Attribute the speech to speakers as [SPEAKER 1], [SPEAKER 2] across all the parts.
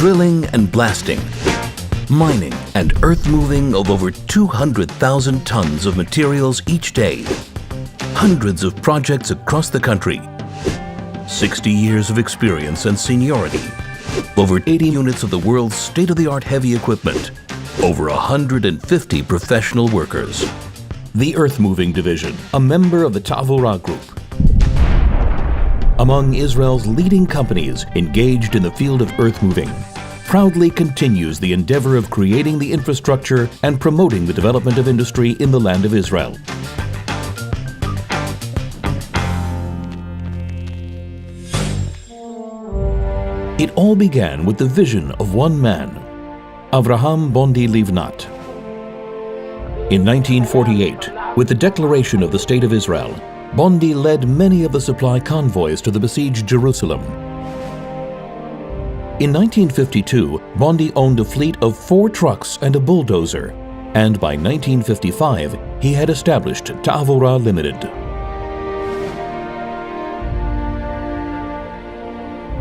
[SPEAKER 1] drilling and blasting, mining and earth moving of over 200,000 tons of materials each day, hundreds of projects across the country, 60 years of experience and seniority, over 80 units of the world's state-of-the-art heavy equipment, over 150 professional workers. The Earth Moving Division, a member of the Taavura Group. Among Israel's leading companies engaged in the field of earth moving, proudly continues the endeavor of creating the infrastructure and promoting the development of industry in the land of Israel. It all began with the vision of one man, Avraham Bondi Livnat. In 1948, with the declaration of the State of Israel, Bondi led many of the supply convoys to the besieged Jerusalem. In 1952, Bondi owned a fleet of 4 trucks and a bulldozer, and by 1955, he had established Taavura Limited.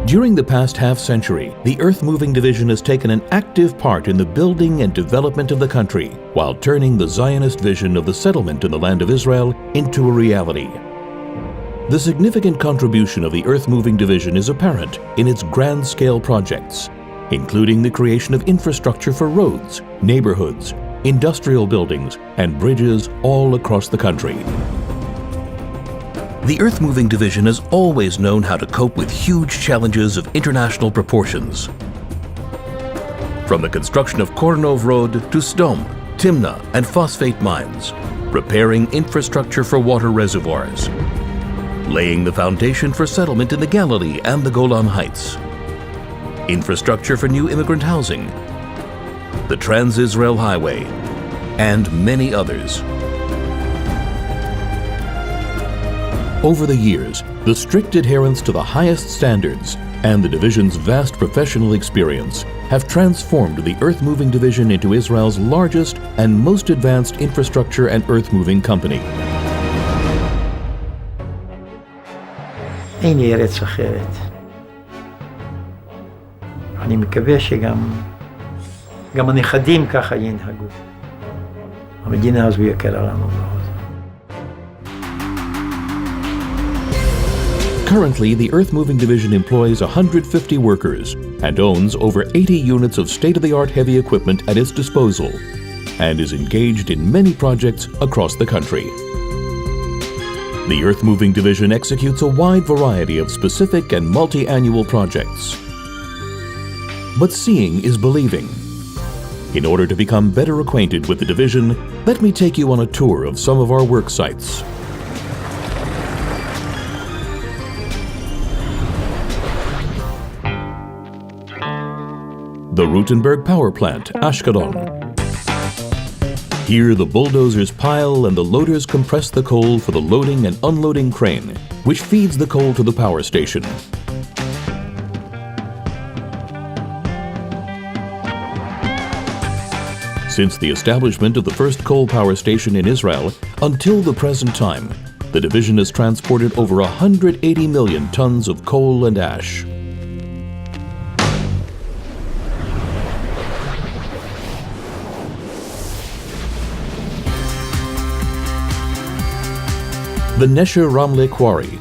[SPEAKER 1] During the past half-century, the Earth Moving Division has taken an active part in the building and development of the country, while turning the Zionist vision of the settlement in the land of Israel into a reality. The significant contribution of the Earth Moving Division is apparent in its grand-scale projects, including the creation of infrastructure for roads, neighborhoods, industrial buildings, and bridges all across the country. The Earth Moving Division has always known how to cope with huge challenges of international proportions. From the construction of Kornov Road to Sdom, Timna, and phosphate mines, repairing infrastructure for water reservoirs, laying the foundation for settlement in the Galilee and the Golan Heights, infrastructure for new immigrant housing, the Trans-Israel Highway, and many others. Over the years, the strict adherence to the highest standards and the division's vast professional experience have transformed the Earth Moving Division into Israel's largest and most advanced infrastructure and earth moving company.
[SPEAKER 2] אין לי ארץ אחרת. אני מקווה שגם הנכדים ככה ינהגו. המדינה הזו יקרה לנו מאוד.
[SPEAKER 1] Currently, the Earth Moving Division employs 150 workers and owns over 80 units of state-of-the-art heavy equipment at its disposal, and is engaged in many projects across the country. The Earth Moving Division executes a wide variety of specific and multi-annual projects. But seeing is believing. In order to become better acquainted with the division, let me take you on a tour of some of our work sites. The Rutenberg Power Plant, Ashkelon. Here the bulldozers pile and the loaders compress the coal for the loading and unloading crane, which feeds the coal to the power station. Since the establishment of the first coal power station in Israel until the present time, the division has transported over 180 million tons of coal and ash. The Nesher Ramle Quarry.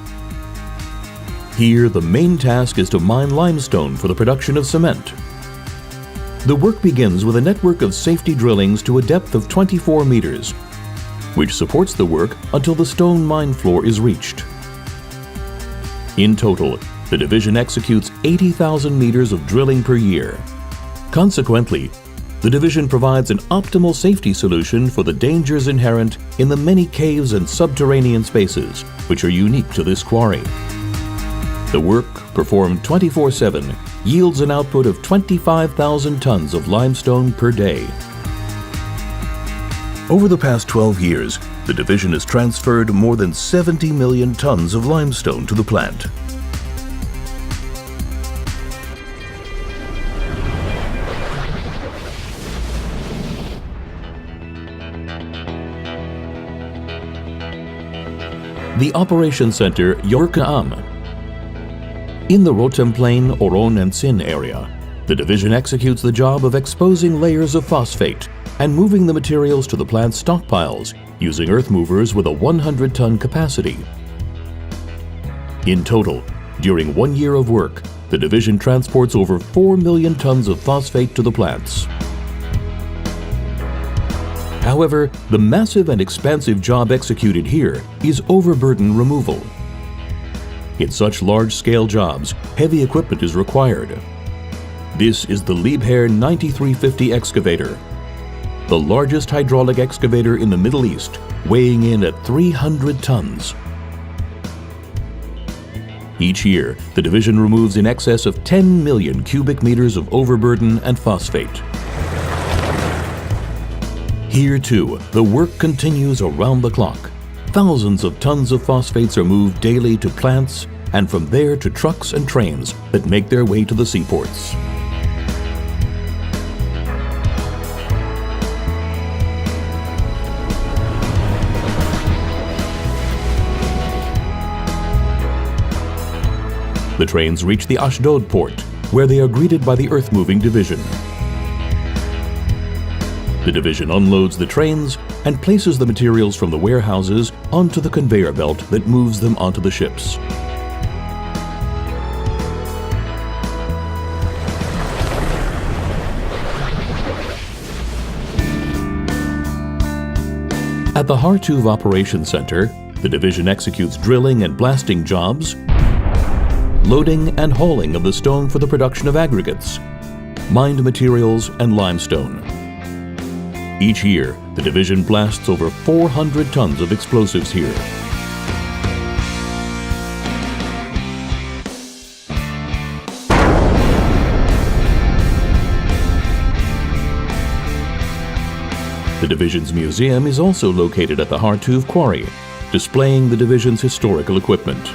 [SPEAKER 1] Here, the main task is to mine limestone for the production of cement. The work begins with a network of safety drillings to a depth of 24 meters, which supports the work until the stone mine floor is reached. In total, the division executes 80,000 meters of drilling per year. Consequently, the division provides an optimal safety solution for the dangers inherent in the many caves and subterranean spaces, which are unique to this quarry. The work, performed 24/7, yields an output of 25,000 tons of limestone per day. Over the past 12 years, the division has transferred more than 70 million tons of limestone to the plant. The Operation Center Yorka'am. In the Rotem Plain, Oron and Sin area, the division executes the job of exposing layers of phosphate and moving the materials to the plant's stockpiles using earth movers with a 100-ton capacity. In total, during 1 year of work, the division transports over 4 million tons of phosphate to the plants. However, the massive and expansive job executed here is overburden removal. In such large-scale jobs, heavy equipment is required. This is the Liebherr 9350 excavator, the largest hydraulic excavator in the Middle East, weighing in at 300 tons. Each year, the division removes in excess of 10 million cubic meters of overburden and phosphate. Here too, the work continues around the clock. Thousands of tons of phosphates are moved daily to plants and from there to trucks and trains that make their way to the seaports. The trains reach the Ashdod port, where they are greeted by the earth-moving division. The division unloads the trains and places the materials from the warehouses onto the conveyor belt that moves them onto the ships. At the Hartuv Operations Center, the division executes drilling and blasting jobs, loading and hauling of the stone for the production of aggregates, mined materials, and limestone. Each year, the division blasts over 400 tons of explosives here. The division's museum is also located at the Hartuv quarry, displaying the division's historical equipment.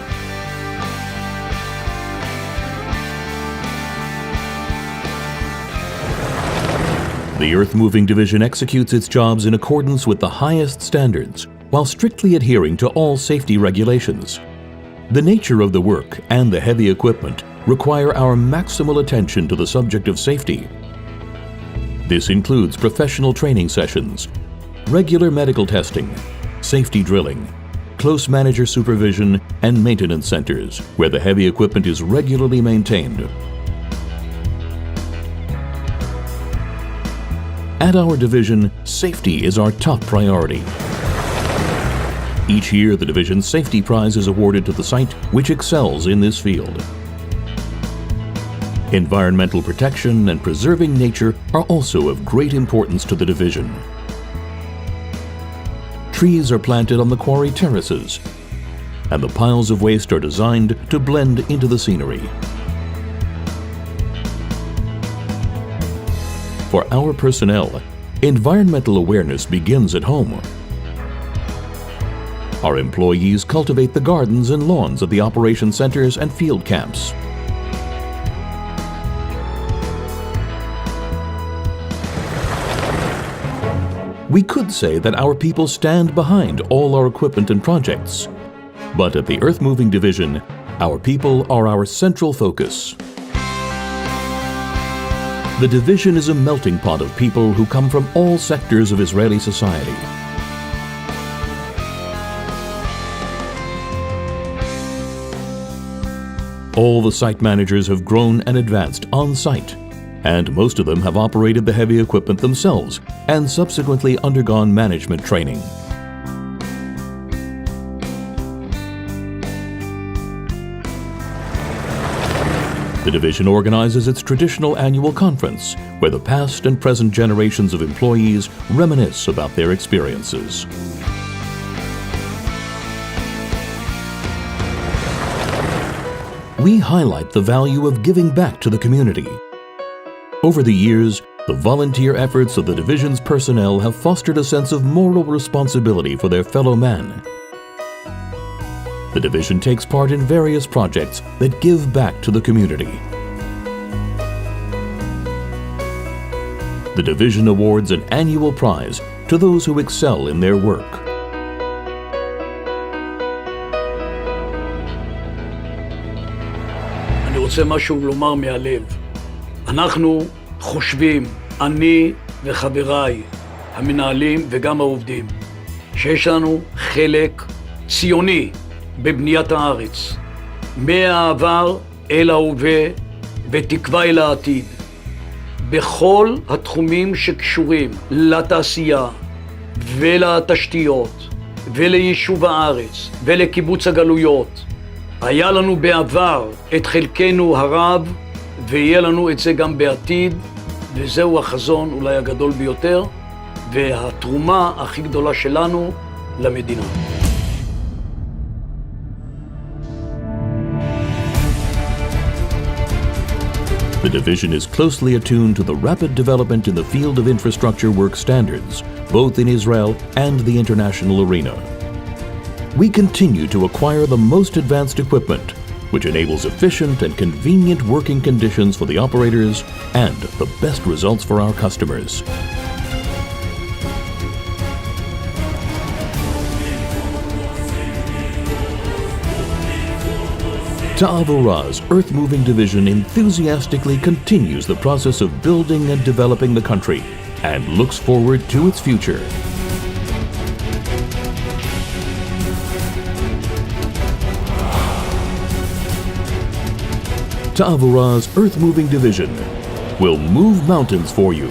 [SPEAKER 1] The earth-moving division executes its jobs in accordance with the highest standards, while strictly adhering to all safety regulations. The nature of the work and the heavy equipment require our maximal attention to the subject of safety. This includes professional training sessions, regular medical testing, safety drilling, close manager supervision, and maintenance centers, where the heavy equipment is regularly maintained. At our division, safety is our top priority. Each year, the division's safety prize is awarded to the site which excels in this field. Environmental protection and preserving nature are also of great importance to the division. Trees are planted on the quarry terraces, and the piles of waste are designed to blend into the scenery. For our personnel, environmental awareness begins at home. Our employees cultivate the gardens and lawns of the operation centers and field camps. We could say that our people stand behind all our equipment and projects, but at the earth-moving division, our people are our central focus. The division is a melting pot of people who come from all sectors of Israeli society. All the site managers have grown and advanced on site, and most of them have operated the heavy equipment themselves and subsequently undergone management training. The division organizes its traditional annual conference, where the past and present generations of employees reminisce about their experiences. We highlight the value of giving back to the community. Over the years, the volunteer efforts of the division's personnel have fostered a sense of moral responsibility for their fellow man. The division takes part in various projects that give back to the community. The division awards an annual prize to those who excel in their work.
[SPEAKER 3] אני רוצה משהו לומר מהלב. אנחנו חושבים, אני וחבריי, המנהלים וגם העובדים, שיש לנו חלק ציוני בבניית הארץ, מהעבר אל ההווה ותקווה אל העתיד. בכל התחומים שקשורים לתעשייה ולתשתיות וליישוב הארץ ולקיבוץ הגלויות. היה לנו בעבר את חלקנו הרב, ויהיה לנו את זה גם בעתיד, וזהו החזון אולי הגדול ביותר, והתרומה הכי גדולה שלנו למדינה.
[SPEAKER 1] The division is closely attuned to the rapid development in the field of infrastructure work standards, both in Israel and the international arena. We continue to acquire the most advanced equipment, which enables efficient and convenient working conditions for the operators and the best results for our customers. Taavura's earth-moving division enthusiastically continues the process of building and developing the country and looks forward to its future. Taavura's earth-moving division will move mountains for you.